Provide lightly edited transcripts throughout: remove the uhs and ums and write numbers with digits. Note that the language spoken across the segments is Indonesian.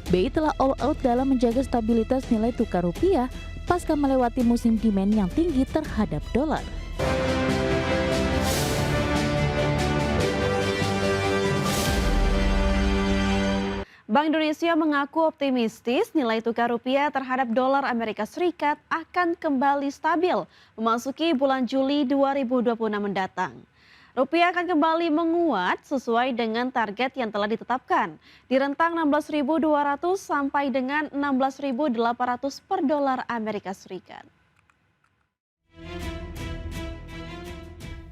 BI telah all out dalam menjaga stabilitas nilai tukar rupiah pasca melewati musim demand yang tinggi terhadap dolar. Bank Indonesia mengaku optimistis nilai tukar rupiah terhadap dolar Amerika Serikat akan kembali stabil memasuki bulan Juli 2026 mendatang. Rupiah akan kembali menguat sesuai dengan target yang telah ditetapkan di rentang 16.200 sampai dengan 16.800 per dolar Amerika Serikat.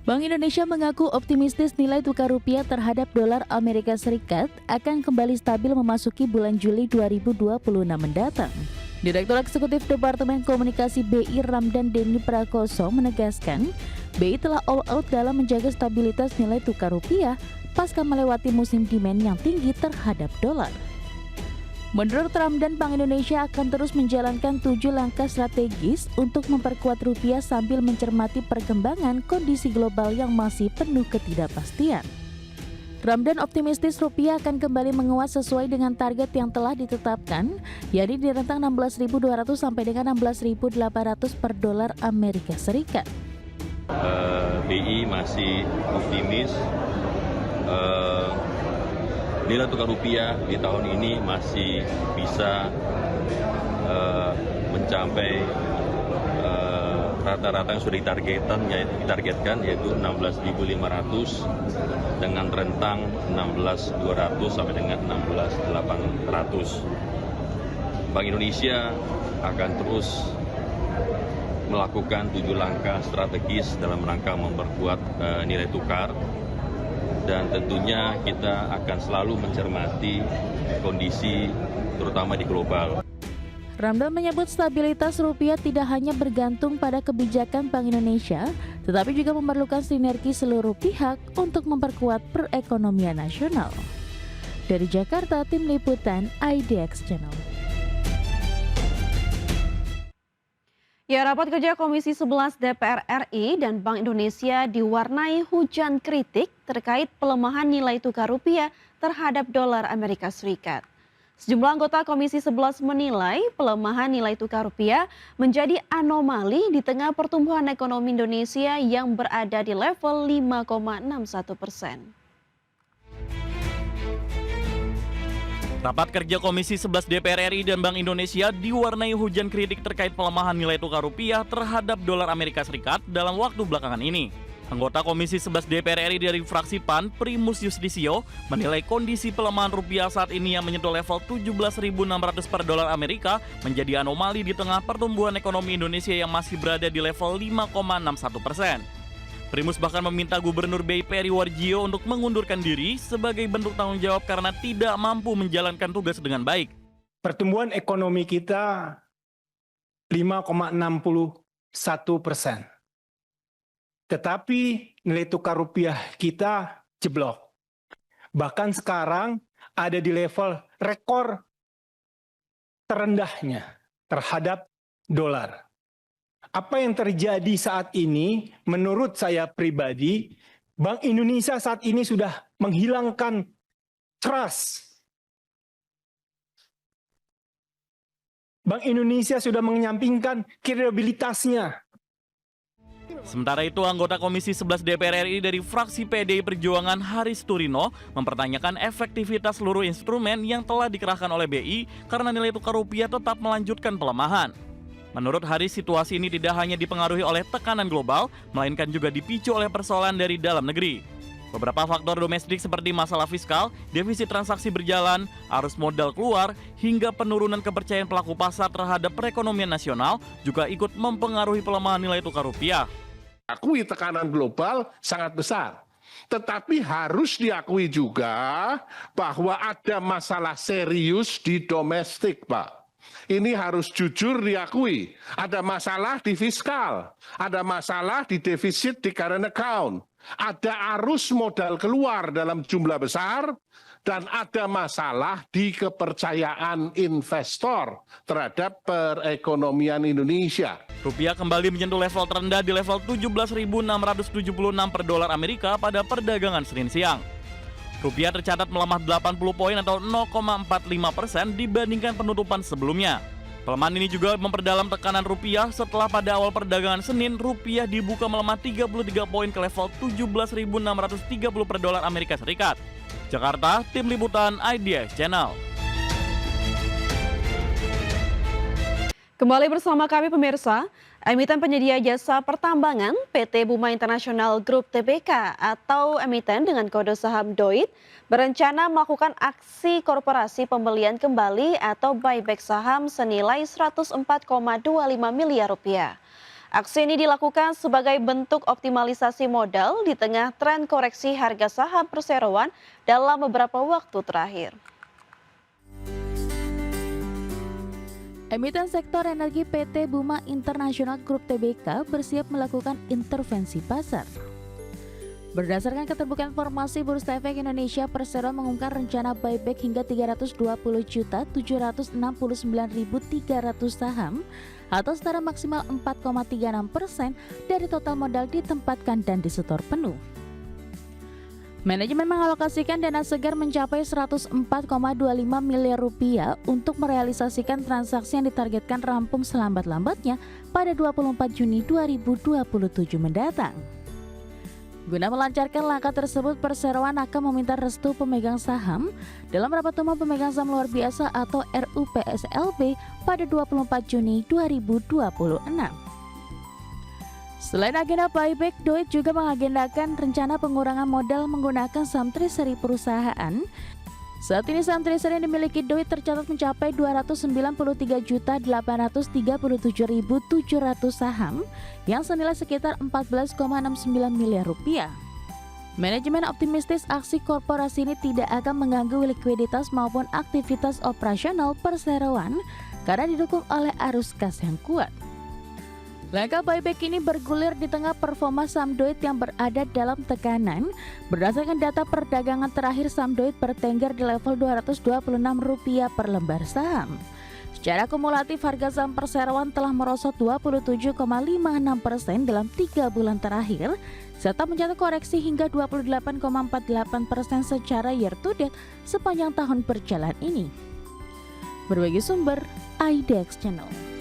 Bank Indonesia mengaku optimistis nilai tukar rupiah terhadap dolar Amerika Serikat akan kembali stabil memasuki bulan Juli 2026 mendatang. Direktur Eksekutif Departemen Komunikasi BI Ramdan Denny Prakoso menegaskan, BI telah all out dalam menjaga stabilitas nilai tukar rupiah pasca melewati musim demand yang tinggi terhadap dolar. Menurut Ramdan, Bank Indonesia akan terus menjalankan 7 langkah strategis untuk memperkuat rupiah sambil mencermati perkembangan kondisi global yang masih penuh ketidakpastian. Ramdan optimistis rupiah akan kembali menguat sesuai dengan target yang telah ditetapkan, yakni di rentang 16.200 sampai dengan 16.800 per dolar Amerika Serikat. BI masih optimis. Nilai tukar rupiah di tahun ini masih bisa mencapai rata-rata yang sudah ditargetkan yaitu 16.500 dengan rentang 16.200 sampai dengan 16.800. Bank Indonesia akan terus melakukan 7 langkah strategis dalam rangka memperkuat nilai tukar. Dan tentunya kita akan selalu mencermati kondisi terutama di global. Ramdan menyebut stabilitas rupiah tidak hanya bergantung pada kebijakan Bank Indonesia, tetapi juga memerlukan sinergi seluruh pihak untuk memperkuat perekonomian nasional. Dari Jakarta, Tim Liputan IDX Channel. Ya, rapat kerja Komisi 11 DPR RI dan Bank Indonesia diwarnai hujan kritik terkait pelemahan nilai tukar rupiah terhadap dolar Amerika Serikat. Sejumlah anggota Komisi 11 menilai pelemahan nilai tukar rupiah menjadi anomali di tengah pertumbuhan ekonomi Indonesia yang berada di level 5,61%. Rapat kerja Komisi 11 DPR RI dan Bank Indonesia diwarnai hujan kritik terkait pelemahan nilai tukar rupiah terhadap dolar Amerika Serikat dalam waktu belakangan ini. Anggota Komisi 11 DPR RI dari fraksi PAN, Primus Yustisio, menilai kondisi pelemahan rupiah saat ini yang menyentuh level 17.600 per dolar Amerika menjadi anomali di tengah pertumbuhan ekonomi Indonesia yang masih berada di level 5,61%. Primus bahkan meminta Gubernur BI Peri Warjio untuk mengundurkan diri sebagai bentuk tanggung jawab karena tidak mampu menjalankan tugas dengan baik. Pertumbuhan ekonomi kita 5,61%. Tetapi nilai tukar rupiah kita jeblok. Bahkan sekarang ada di level rekor terendahnya terhadap dolar. Apa yang terjadi saat ini, menurut saya pribadi, Bank Indonesia saat ini sudah menghilangkan trust. Bank Indonesia sudah menyampingkan kredibilitasnya. Sementara itu, anggota Komisi 11 DPR RI dari fraksi PDI Perjuangan Haris Turino mempertanyakan efektivitas seluruh instrumen yang telah dikerahkan oleh BI karena nilai tukar rupiah tetap melanjutkan pelemahan. Menurut Haris, situasi ini tidak hanya dipengaruhi oleh tekanan global, melainkan juga dipicu oleh persoalan dari dalam negeri. Beberapa faktor domestik seperti masalah fiskal, defisit transaksi berjalan, arus modal keluar, hingga penurunan kepercayaan pelaku pasar terhadap perekonomian nasional juga ikut mempengaruhi pelemahan nilai tukar rupiah. Akui tekanan global sangat besar. Tetapi harus diakui juga bahwa ada masalah serius di domestik, Pak. Ini harus jujur diakui. Ada masalah di fiskal, ada masalah di defisit di current account, ada arus modal keluar dalam jumlah besar, dan ada masalah di kepercayaan investor terhadap perekonomian Indonesia. Rupiah kembali menyentuh level terendah di level 17.676 per dolar Amerika pada perdagangan Senin siang. Rupiah tercatat melemah 80 poin atau 0,45% dibandingkan penutupan sebelumnya. Pelemahan ini juga memperdalam tekanan rupiah setelah pada awal perdagangan Senin, rupiah dibuka melemah 33 poin ke level 17.630 per dolar Amerika Serikat. Jakarta, Tim Liputan IDX Channel. Kembali bersama kami pemirsa, emiten penyedia jasa pertambangan PT Buma International Group Tbk atau emiten dengan kode saham DOIT berencana melakukan aksi korporasi pembelian kembali atau buyback saham senilai 104,25 miliar rupiah. Aksi ini dilakukan sebagai bentuk optimalisasi modal di tengah tren koreksi harga saham perseroan dalam beberapa waktu terakhir. Emiten sektor energi PT Buma International Group Tbk bersiap melakukan intervensi pasar. Berdasarkan keterbukaan informasi Bursa Efek Indonesia, Perseroan mengumumkan rencana buyback hingga 320.769.300 saham atau setara maksimal 4,36% dari total modal ditempatkan dan disetor penuh. Manajemen mengalokasikan dana segar mencapai 104,25 miliar rupiah untuk merealisasikan transaksi yang ditargetkan rampung selambat-lambatnya pada 24 Juni 2027 mendatang. Guna melancarkan langkah tersebut, Perseroan akan meminta restu pemegang saham dalam rapat umum pemegang saham luar biasa atau RUPSLB pada 24 Juni 2026. Selain agenda buyback, DOIT juga mengagendakan rencana pengurangan modal menggunakan saham treasury perusahaan. Saat ini saham treasury yang dimiliki DOIT tercatat mencapai 293.837.700 saham yang senilai sekitar 14,69 miliar rupiah. Manajemen optimistis aksi korporasi ini tidak akan mengganggu likuiditas maupun aktivitas operasional Perseroan karena didukung oleh arus kas yang kuat. Langkah buyback ini bergulir di tengah performa saham DOIT yang berada dalam tekanan. Berdasarkan data perdagangan terakhir, saham DOIT bertengger di level Rp226 per lembar saham. Secara kumulatif, harga saham Perseroan telah merosot 27,56% dalam 3 bulan terakhir, serta mencatat koreksi hingga 28,48% secara year to date sepanjang tahun berjalan ini. Berbagi sumber, IDX Channel.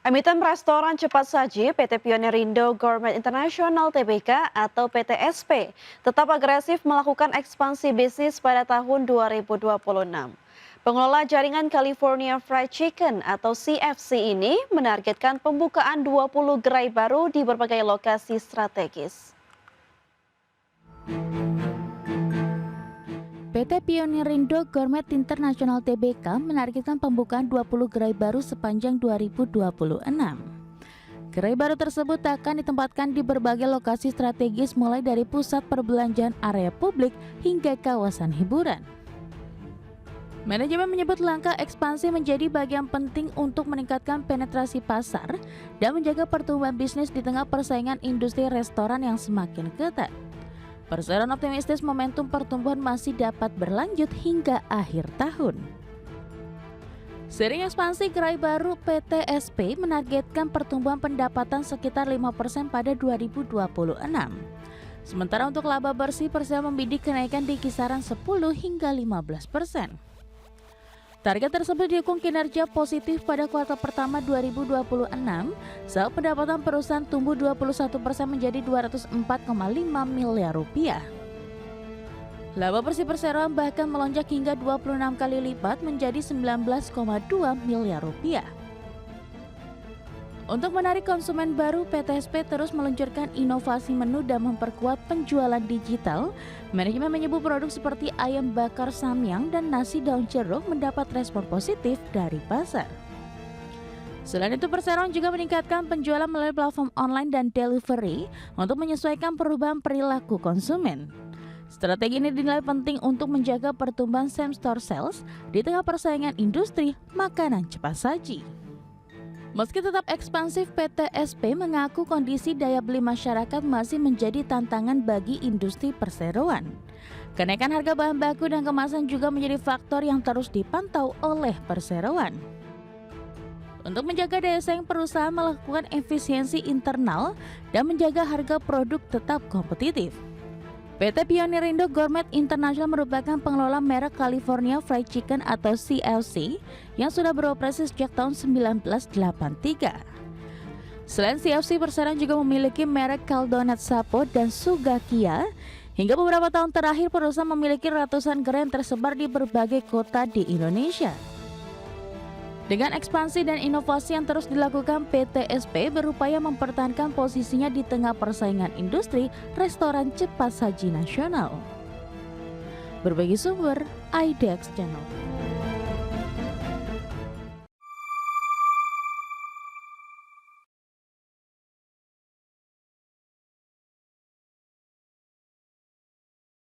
Emiten restoran cepat saji PT Pionerindo Gourmet International Tbk atau PTSP tetap agresif melakukan ekspansi bisnis pada tahun 2026. Pengelola jaringan California Fried Chicken atau CFC ini menargetkan pembukaan 20 gerai baru di berbagai lokasi strategis. PT Pionerindo Gourmet International Tbk menargetkan pembukaan 20 gerai baru sepanjang 2026. Gerai baru tersebut akan ditempatkan di berbagai lokasi strategis mulai dari pusat perbelanjaan, area publik, hingga kawasan hiburan. Manajemen menyebut langkah ekspansi menjadi bagian penting untuk meningkatkan penetrasi pasar dan menjaga pertumbuhan bisnis di tengah persaingan industri restoran yang semakin ketat. Perseroan optimistis momentum pertumbuhan masih dapat berlanjut hingga akhir tahun. Seiring ekspansi gerai baru, PTSP menargetkan pertumbuhan pendapatan sekitar 5% pada 2026. Sementara untuk laba bersih, Perseroan membidik kenaikan di kisaran 10 hingga 15%. Target tersebut didukung kinerja positif pada kuartal pertama 2026 saat pendapatan perusahaan tumbuh 21% menjadi 204,5 miliar rupiah. Laba bersih Perseroan bahkan melonjak hingga 26 kali lipat menjadi 19,2 miliar rupiah. Untuk menarik konsumen baru, PTSP terus meluncurkan inovasi menu dan memperkuat penjualan digital. Manajemen menyebut produk seperti ayam bakar samyang dan nasi daun jeruk mendapat respon positif dari pasar. Selain itu, Perseroan juga meningkatkan penjualan melalui platform online dan delivery untuk menyesuaikan perubahan perilaku konsumen. Strategi ini dinilai penting untuk menjaga pertumbuhan same-store sales di tengah persaingan industri makanan cepat saji. Meski tetap ekspansif, PTSP mengaku kondisi daya beli masyarakat masih menjadi tantangan bagi industri perseroan. Kenaikan harga bahan baku dan kemasan juga menjadi faktor yang terus dipantau oleh perseroan. Untuk menjaga daya saing, perusahaan melakukan efisiensi internal dan menjaga harga produk tetap kompetitif. PT Pionirindo Gourmet International merupakan pengelola merek California Fried Chicken atau CFC yang sudah beroperasi sejak tahun 1983. Selain CFC, Perseran juga memiliki merek Caldonat Sapo dan Sugakia. Hingga beberapa tahun terakhir, perusahaan memiliki ratusan gerai yang tersebar di berbagai kota di Indonesia. Dengan ekspansi dan inovasi yang terus dilakukan, PTSP berupaya mempertahankan posisinya di tengah persaingan industri restoran cepat saji nasional. Berbagi sumber, IDEX Channel.